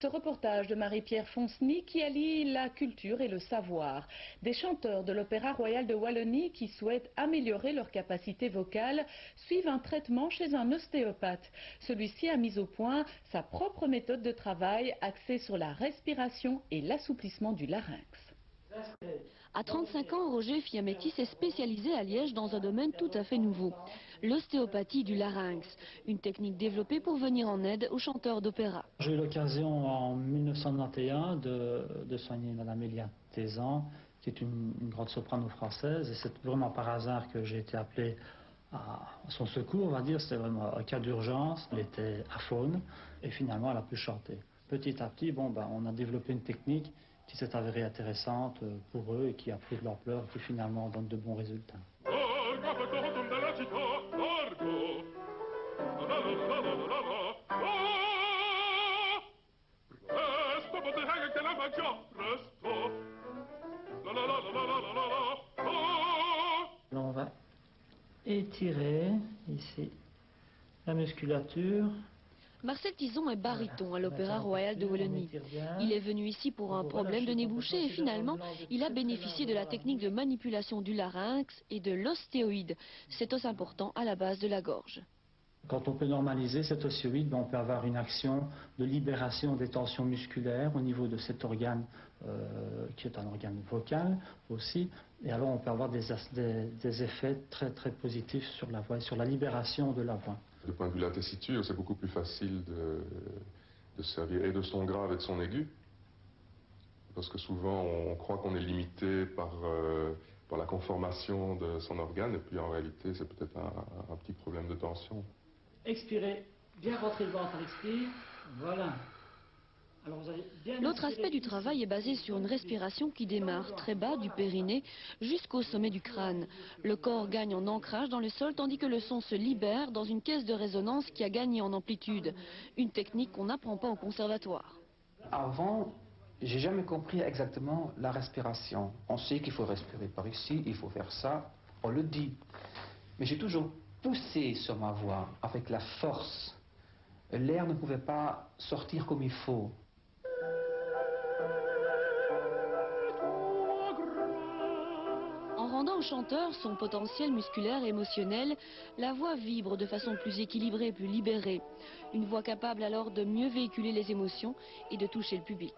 Ce reportage de Marie-Pierre Fonceny qui allie la culture et le savoir. Des chanteurs de l'Opéra Royal de Wallonie qui souhaitent améliorer leur capacité vocale suivent un traitement chez un ostéopathe. Celui-ci a mis au point sa propre méthode de travail axée sur la respiration et l'assouplissement du larynx. À 35 ans, Roger Fiametti s'est spécialisé à Liège dans un domaine tout à fait nouveau, l'ostéopathie du larynx, une technique développée pour venir en aide aux chanteurs d'opéra. J'ai eu l'occasion en 1991 de soigner Madame Elia Tézan, qui est une grande soprano française, et c'est vraiment par hasard que j'ai été appelé à son secours, on va dire. C'était vraiment un cas d'urgence. Elle était aphone et finalement elle a pu chanter. Petit à petit, on a développé une technique qui s'est avérée intéressante pour eux et qui a pris de l'ampleur et qui finalement donne de bons résultats. On va étirer ici la musculature. Marcel Tison est baryton à l'Opéra Royal de Wallonie. Il est venu ici pour un problème de nez bouché et finalement, il a bénéficié de la technique de manipulation du larynx et de l'ostéoïde, cet os important à la base de la gorge. Quand on peut normaliser cet ostéoïde, on peut avoir une action de libération des tensions musculaires au niveau de cet organe qui est un organe vocal aussi. Et alors on peut avoir des effets très très positifs sur la voix et sur la libération de la voix. Du point de vue de la tessiture, c'est beaucoup plus facile de servir et de son grave et de son aigu. Parce que souvent on croit qu'on est limité par la conformation de son organe, et puis en réalité c'est peut-être un petit problème de tension. Expirez, bien rentrer le ventre à l'expire, voilà. L'autre aspect du travail est basé sur une respiration qui démarre très bas du périnée jusqu'au sommet du crâne. Le corps gagne en ancrage dans le sol tandis que le son se libère dans une caisse de résonance qui a gagné en amplitude. Une technique qu'on n'apprend pas au conservatoire. Avant, j'ai jamais compris exactement la respiration. On sait qu'il faut respirer par ici, il faut faire ça, on le dit. Mais j'ai toujours poussé sur ma voix avec la force. L'air ne pouvait pas sortir comme il faut. En rendant au chanteur son potentiel musculaire et émotionnel, la voix vibre de façon plus équilibrée, plus libérée. Une voix capable alors de mieux véhiculer les émotions et de toucher le public.